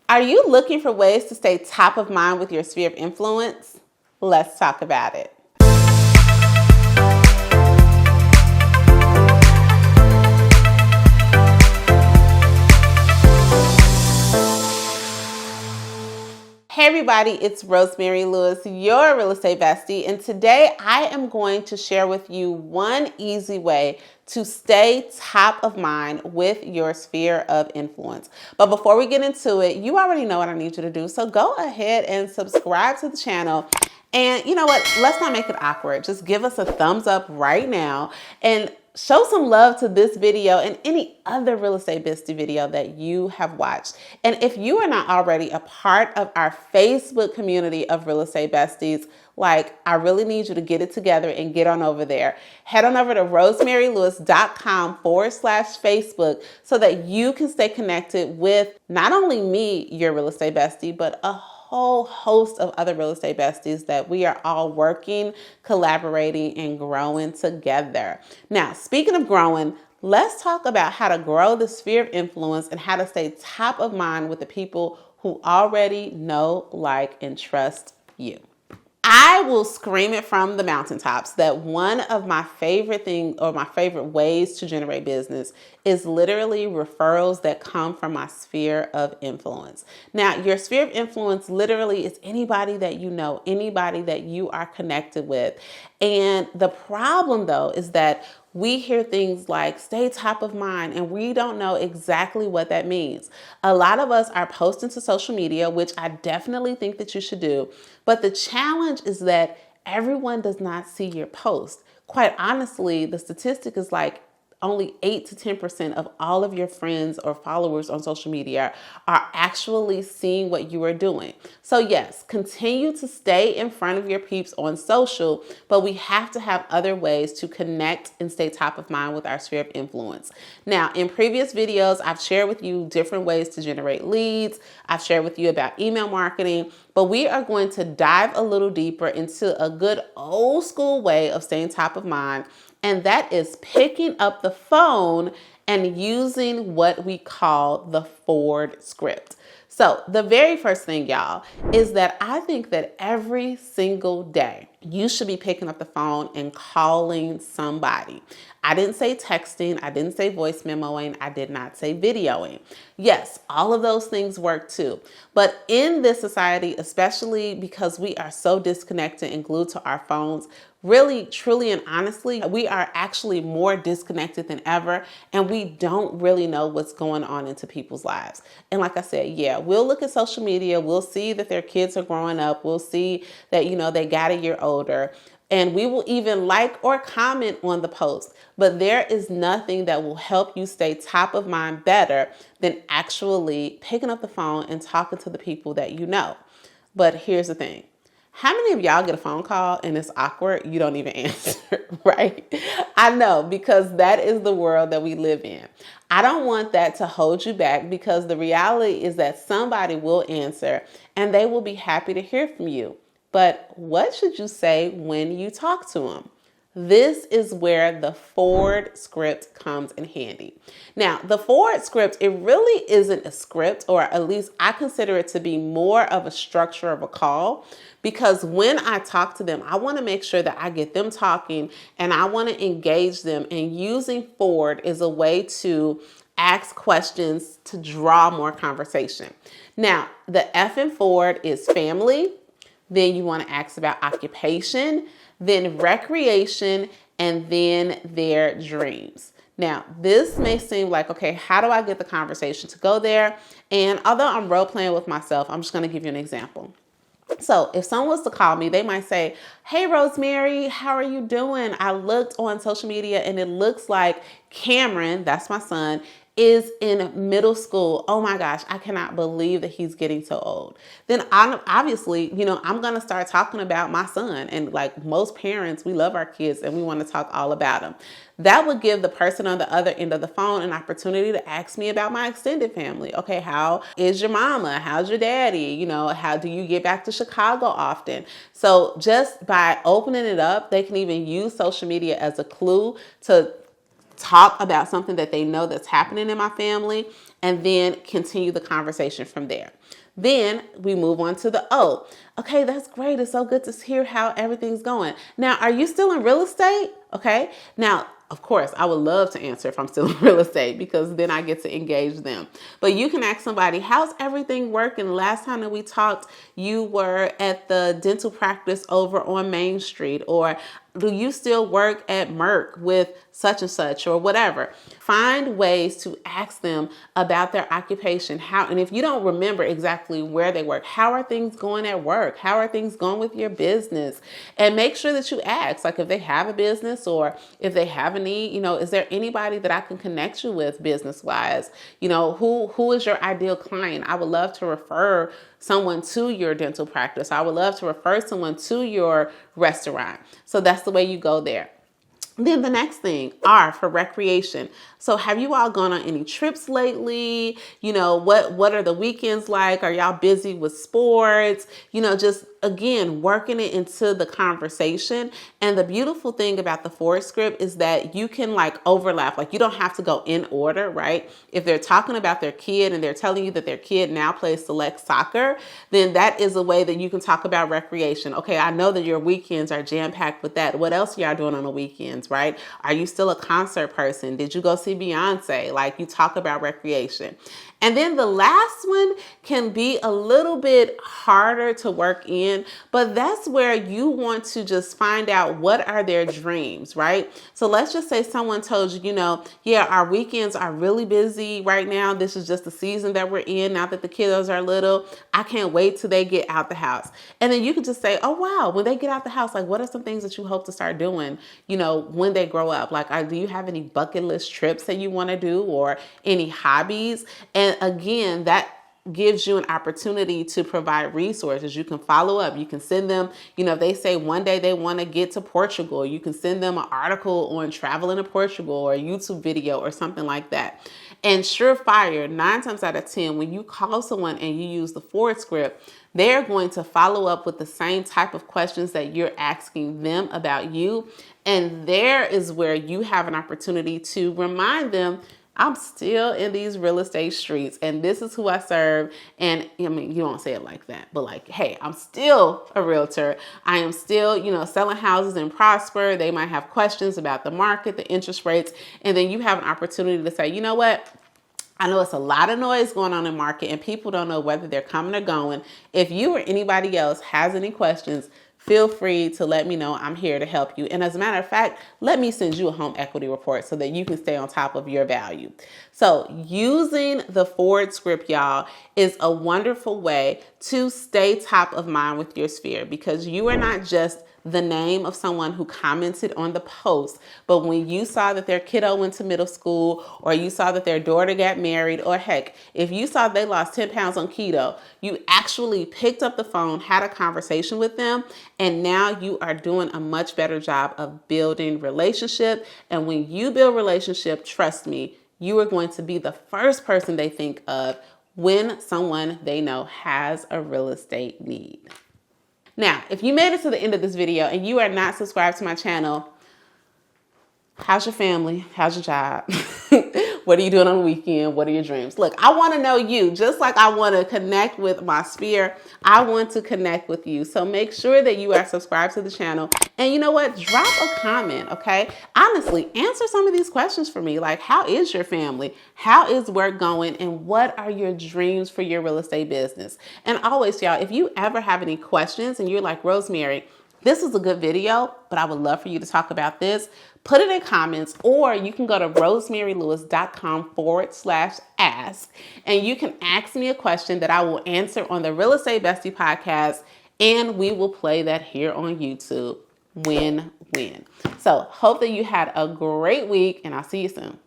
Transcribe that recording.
Are you looking for ways to stay top of mind with your sphere of influence? Let's talk about it. Hey everybody, it's Rosemary Lewis, your real estate bestie, and today I am going to share with you one easy way to stay top of mind with your sphere of influence. But before we get into it, you already know what I need you to do, so go ahead and subscribe to the channel. And you know what? Let's not make it awkward. Just give us a thumbs up right now and show some love to this video and any other real estate bestie video that you have watched. And if you are not already a part of our Facebook community of real estate besties, I really need you to get it together and get on over there. Head on over to rosemaryLewis.com/Facebook so that you can stay connected with not only me, your real estate bestie, but a whole host of other real estate besties that we are all working, collaborating, and growing together. Now, speaking of growing, let's talk about how to grow the sphere of influence and how to stay top of mind with the people who already know, like, and trust you. I will scream it from the mountaintops that one of my favorite things or my favorite ways to generate business is literally referrals that come from my sphere of influence. Now, your sphere of influence literally is anybody that you know, anybody that you are connected with. And the problem though is that we hear things like stay top of mind and we don't know exactly what that means. A lot of us are posting to social media, which I definitely think that you should do. But the challenge is that everyone does not see your post. Quite honestly, the statistic is only 8 to 10% of all of your friends or followers on social media are actually seeing what you are doing. So yes, continue to stay in front of your peeps on social, but we have to have other ways to connect and stay top of mind with our sphere of influence. Now, in previous videos, I've shared with you different ways to generate leads. I've shared with you about email marketing, but we are going to dive a little deeper into a good old school way of staying top of mind. And that is picking up the phone and using what we call the Ford script. So the very first thing, y'all, is that I think that every single day you should be picking up the phone and calling somebody. I didn't say texting, I didn't say voice memoing, I did not say videoing. Yes, all of those things work too. But in this society, especially because we are so disconnected and glued to our phones, really, truly, and honestly, we are actually more disconnected than ever, and we don't really know what's going on into people's lives. And like I said, yeah, we'll look at social media, we'll see that their kids are growing up, we'll see that, they got a year older, and we will even like or comment on the post. But there is nothing that will help you stay top of mind better than actually picking up the phone and talking to the people that you know. But here's the thing. How many of y'all get a phone call and it's awkward? You don't even answer, right? I know, because that is the world that we live in. I don't want that to hold you back, because the reality is that somebody will answer and they will be happy to hear from you. But what should you say when you talk to them? This is where the Ford script comes in handy. Now, the Ford script, it really isn't a script, or at least I consider it to be more of a structure of a call, because when I talk to them, I want to make sure that I get them talking and I want to engage them. And using Ford is a way to ask questions to draw more conversation. Now, the F in Ford is family. Then you want to ask about occupation, then recreation, and then their dreams. Now, this may seem like, okay, how do I get the conversation to go there? And although I'm role playing with myself, I'm just going to give you an example. So if someone was to call me, they might say, hey, Rosemary, how are you doing? I looked on social media and it looks like Cameron, that's my son, is in middle school. Oh my gosh, I cannot believe that he's getting so old. Then obviously, I'm going to start talking about my son. And like most parents, we love our kids and we want to talk all about them. That would give the person on the other end of the phone an opportunity to ask me about my extended family. Okay, how is your mama? How's your daddy? How do you get back to Chicago often? So just by opening it up, they can even use social media as a clue to talk about something that they know that's happening in my family, and then continue the conversation from there. Then we move on to the O. Okay, that's great. It's so good to hear how everything's going. Now, are you still in real estate? Okay. Now, of course, I would love to answer if I'm still in real estate, because then I get to engage them. But you can ask somebody, how's everything working? Last time that we talked, you were at the dental practice over on Main Street, or do you still work at Merck with such and such, or whatever? Find ways to ask them about their occupation. And if you don't remember exactly where they work, how are things going at work? How are things going with your business? And make sure that you ask, like, if they have a business or if they have a need, is there anybody that I can connect you with business wise? Who is your ideal client? I would love to refer someone to your dental practice. I would love to refer someone to your restaurant. So that's the way you go there. Then the next thing, R, for recreation. So have you all gone on any trips lately? What are the weekends like? Are y'all busy with sports? Just again, working it into the conversation. And the beautiful thing about the forward script is that you can overlap. You don't have to go in order, right? If they're talking about their kid and they're telling you that their kid now plays select soccer, then that is a way that you can talk about recreation. Okay, I know that your weekends are jam-packed with that. What else are y'all doing on the weekends, right? Are you still a concert person? Did you go see Beyonce? You talk about recreation. And then the last one can be a little bit harder to work in, but that's where you want to just find out what are their dreams, right? So let's just say someone told you, yeah, our weekends are really busy right now. This is just the season that we're in now that the kiddos are little. I can't wait till they get out the house. And then you can just say, oh, wow, when they get out the house, what are some things that you hope to start doing, when they grow up? Do you have any bucket list trips that you want to do, or any hobbies? And again, that gives you an opportunity to provide resources. You can follow up. You can send them, if they say one day they want to get to Portugal, you can send them an article on traveling to Portugal, or a YouTube video or something like that. And surefire, 9 times out of 10, when you call someone and you use the forward script, they're going to follow up with the same type of questions that you're asking them about you. And there is where you have an opportunity to remind them, I'm still in these real estate streets, and this is who I serve. And you don't say it like that, but hey, I'm still a realtor. I am still, selling houses in Prosper. They might have questions about the market, the interest rates. And then you have an opportunity to say, you know what? I know it's a lot of noise going on in the market, and people don't know whether they're coming or going. If you or anybody else has any questions, feel free to let me know. I'm here to help you. And as a matter of fact, let me send you a home equity report so that you can stay on top of your value. So using the forward script, y'all, is a wonderful way to stay top of mind with your sphere, because you are not just the name of someone who commented on the post, but when you saw that their kiddo went to middle school, or you saw that their daughter got married, or heck, if you saw they lost 10 pounds on keto, you actually picked up the phone, had a conversation with them, and now you are doing a much better job of building relationship. And when you build relationship, trust me, you are going to be the first person they think of when someone they know has a real estate need. Now, if you made it to the end of this video and you are not subscribed to my channel, how's your family? How's your job? What are you doing on the weekend? What are your dreams? Look, I want to know you. Just like I want to connect with my sphere, I want to connect with you. So make sure that you are subscribed to the channel. And you know what? Drop a comment, okay? Honestly, answer some of these questions for me. How is your family? How is work going? And what are your dreams for your real estate business? And always, y'all, if you ever have any questions and you're like, Rosemary, this was a good video, but I would love for you to talk about this, put it in comments, or you can go to rosemarylewis.com/ask, and you can ask me a question that I will answer on the Real Estate Bestie podcast, and we will play that here on YouTube. Win-win. So hope that you had a great week, and I'll see you soon.